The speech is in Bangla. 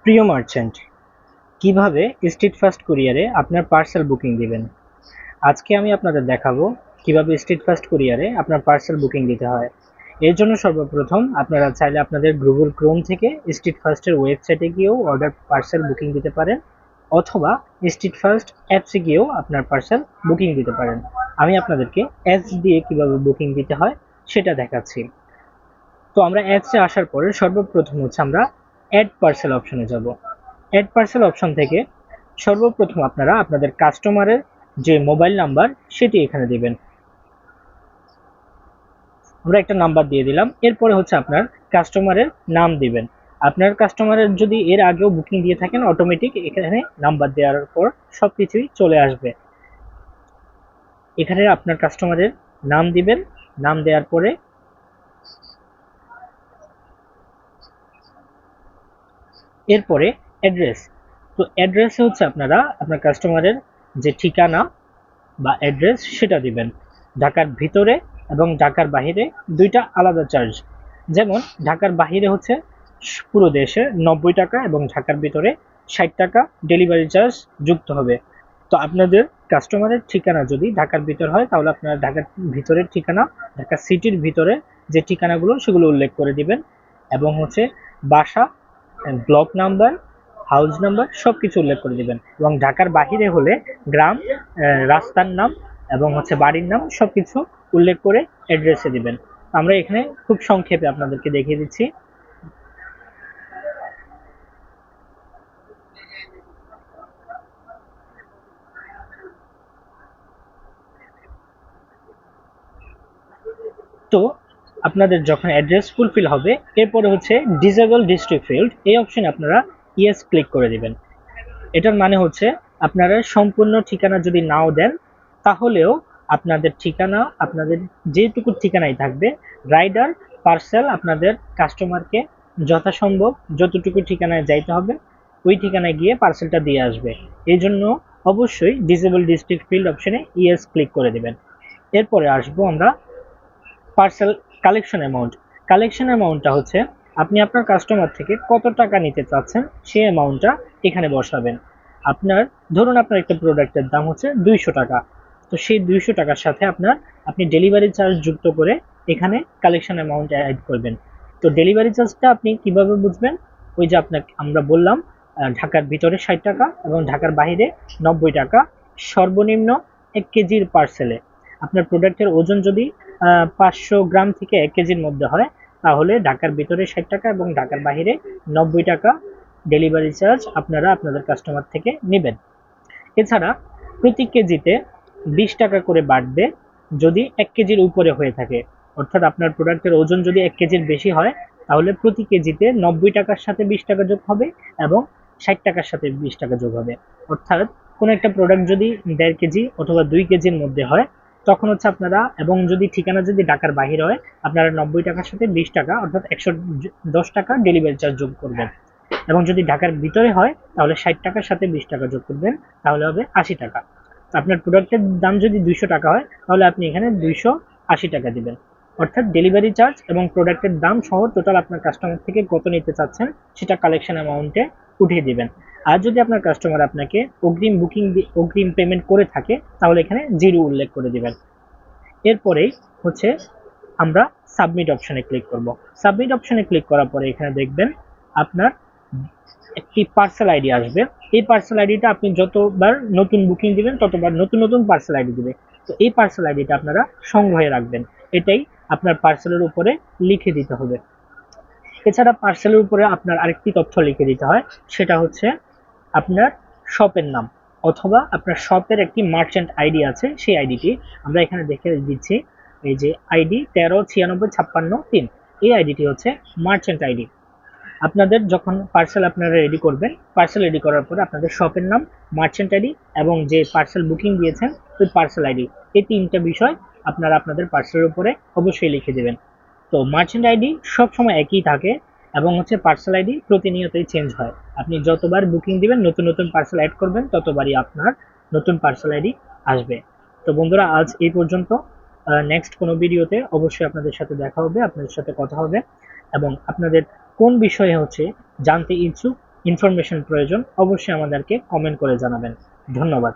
প্রিয় মার্চেন্ট, কিভাবে স্ট্রিট ফাস্ট কুরিয়ারে আপনার পার্সেল বুকিং দিবেন। আজকে আমি আপনাদের দেখাবো কিভাবে স্ট্রিট ফাস্ট কুরিয়ারে আপনার পার্সেল বুকিং দিতে হয়। এর জন্য সর্বপ্রথম আপনারা চাইলে আপনাদের গুগল ক্রোম থেকে স্ট্রিট ফাস্টের ওয়েবসাইটে গিয়েও অর্ডার পার্সেল বুকিং দিতে পারেন, অথবা স্ট্রিট ফাস্ট অ্যাপসে গিয়েও আপনার পার্সেল বুকিং দিতে পারেন। আমি আপনাদেরকে অ্যাপস দিয়ে কিভাবে বুকিং দিতে হয় সেটা দেখাচ্ছি। তো আমরা অ্যাপসে আসার পরে সর্বপ্রথম আমরা অ্যাড পার্সেল অপশনে যাব। অ্যাড পার্সেল অপশন থেকে সর্বপ্রথম আপনারা আপনাদের কাস্টমারের যে মোবাইল নাম্বার সেটি এখানে দিবেন। আমরা একটা নাম্বার দিয়ে দিলাম। এরপরে আপনার কাস্টমারের নাম দিবেন। আপনার কাস্টমারের যদি এর আগেও বুকিং দিয়ে থাকেন, অটোমেটিক এখানে নাম্বার দেওয়ার পর সবকিছুই চলে আসবে। এখানে আপনার কাস্টমারের নাম দিবেন। নাম দেওয়ার পরে এরপরে অ্যাড্রেস। তো অ্যাড্রেসে আপনারা আপনার কাস্টমারের যে ঠিকানা বা অ্যাড্রেস সেটা দিবেন। ঢাকার ভিতরে এবং ঢাকার বাহিরে দুইটা আলাদা চার্জ। যেমন ঢাকার বাহিরে পুরো দেশে 90 টাকা এবং ঢাকার ভিতরে 60 টাকা ডেলিভারি চার্জ যুক্ত হবে। তো আপনাদের কাস্টমারের ঠিকানা যদি ঢাকার ভিতর হয়, তাহলে আপনারা ঢাকার ভিতরের ঠিকানা, ঢাকা সিটির ভিতরে যে ঠিকানাগুলো সেগুলো উল্লেখ করে দিবেন। এবং বাসা, ব্লক নাম্বার, হাউস নাম্বার সবকিছু উল্লেখ করে দিবেন। এবং ঢাকার বাহিরে হলে গ্রাম, রাস্তার নাম এবং বাড়ির নাম সবকিছু উল্লেখ করে অ্যাড্রেসে দিবেন। আমরা এখানে খুব সংক্ষেপে আপনাদেরকে দেখিয়ে দিচ্ছি। তো আপনাদের যখন অ্যাড্রেস ফুলফিল হবে, এরপরে ডিসেবল ডিস্ট্রিক্ট ফিল্ড, এই অপশনে আপনারা ইয়েস ক্লিক করে দিবেন। এটার মানে আপনারা সম্পূর্ণ ঠিকানা যদি নাও দেন, তাহলেও আপনাদের ঠিকানা, আপনাদের যেটুকু ঠিকানাই থাকবে, রাইডার পার্সেল আপনাদের কাস্টমারকে যথাসম্ভব যতটুকু ঠিকানায় যাইতে হবে ওই ঠিকানায় গিয়ে পার্সেলটা দিয়ে আসবে। এই জন্য অবশ্যই ডিসেবল ডিস্ট্রিক্ট ফিল্ড অপশনে ইয়েস ক্লিক করে দিবেন। এরপরে আসবো আমরা পার্সেল কালেকশন অ্যামাউন্ট। কালেকশন অ্যামাউন্টটা আপনি আপনার কাস্টমার থেকে কত টাকা নিতে চাচ্ছেন সেই অ্যামাউন্টটা এখানে বসাবেন। ধরুন আপনার একটা প্রোডাক্টের দাম 200 টাকা। তো সেই 200 টাকার সাথে আপনি ডেলিভারি চার্জ যুক্ত করে এখানে কালেকশন অ্যামাউন্ট অ্যাড করবেন। তো ডেলিভারি চার্জটা আপনি কিভাবে বুঝবেন? ওই যে আপনাকে আমরা বললাম, ঢাকার ভিতরে 60 টাকা এবং ঢাকার বাইরে 90 টাকা, সর্বনিম্ন 1 কেজির পার্সেলে। আপনার প্রোডাক্টের ওজন যদি 500 গ্রাম থেকে 1 কেজির মধ্যে হয়, তাহলে ঢাকার ভিতরে 60 টাকা এবং ঢাকার বাইরে 90 টাকা ডেলিভারি চার্জ আপনারা আপনাদের কাস্টমার থেকে নেবেন। এছাড়া প্রতি কেজিতে 20 টাকা করে বাড়বে যদি 1 কেজির উপরে হয়ে থাকে। অর্থাৎ আপনার প্রোডাক্টের ওজন যদি 1 কেজির বেশি হয়, তাহলে প্রতি কেজিতে 90 টাকার সাথে 20 টাকা যোগ হবে এবং 60 টাকার সাথে 20 টাকা যোগ হবে। অর্থাৎ কোনো একটা প্রোডাক্ট যদি 1.5 কেজি অথবা 2 কেজির মধ্যে হয়, তখন আপনারা, এবং যদি ঠিকানা যদি ঢাকার বাহিরে হয়, আপনারা 90 টাকার সাথে 20 টাকা অর্থাৎ 110 টাকা ডেলিভারি চার্জ যোগ করবেন। এবং যদি ঢাকার ভিতরে হয়, তাহলে 60 টাকার সাথে 20 টাকা যোগ করবেন, তাহলে হবে 80 টাকা। আপনার প্রোডাক্টের দাম যদি 200 টাকা হয়, তাহলে আপনি এখানে 280 টাকা দিবেন। অর্থাৎ ডেলিভারি চার্জ এবং প্রোডাক্টের দাম সহ টোটাল আপনার কাস্টমার থেকে কত নিতে চাচ্ছেন সেটা কালেকশন অ্যামাউন্টে উঠিয়ে দিবেন। আর যদি আপনার কাস্টমার আপনাকে অগ্রিম পেমেন্ট করে থাকে, তাহলে এখানে 0 উল্লেখ করে দিবেন। এরপরেই আমরা সাবমিট অপশনে ক্লিক করব। সাবমিট অপশনে ক্লিক করার পরে এখানে দেখবেন আপনার একটি পার্সেল আইডি আসবে। এই পার্সেল আইডিটা আপনি যতবার নতুন বুকিং দিবেন, ততবার নতুন নতুন পার্সেল আইডি দিবে। তো এই পার্সেল আইডিটা আপনারা সংগ্রহে রাখবেন। এটাই আপনার পার্সেলের উপরে লিখে দিতে হবে। এছাড়া পার্সেলের উপরে আপনার আরেকটি তথ্য লিখে দিতে হয়, সেটা আপনার শপের নাম, অথবা আপনার শপের একটি মার্চেন্ট আইডি আছে, সেই আইডিটি আমরা এখানে দেখে দিচ্ছি। এই যে আইডি 13965653, এই আইডিটি মার্চেন্ট আইডি। আপনাদের যখন পার্সেল আপনারা রেডি করবেন, পার্সেল রেডি করার পরে আপনাদের শপের নাম, মার্চেন্ট আইডি এবং যে পার্সেল বুকিং দিয়েছেন ওই পার্সেল আইডি, এই তিনটা বিষয় আপনারা আপনাদের পার্সেলের উপরে অবশ্যই লিখে দেবেন। তো মার্চেন্ট আইডি সবসময় একই থাকে এবং পার্সেল আইডি প্রতিনিয়তই চেঞ্জ হয়। আপনি যতবার বুকিং দিবেন, নতুন নতুন পার্সেল অ্যাড করবেন, ততবারই আপনার নতুন পার্সেল আইডি আসবে। তো বন্ধুরা, আজ এই পর্যন্ত। নেক্সট কোনো ভিডিওতে অবশ্যই আপনাদের সাথে দেখা হবে, আপনাদের সাথে কথা হবে। এবং আপনাদের কোন বিষয়ে জানতে ইচ্ছুক ইনফরমেশন প্রয়োজন অবশ্যই আমাদেরকে কমেন্ট করে জানাবেন। ধন্যবাদ।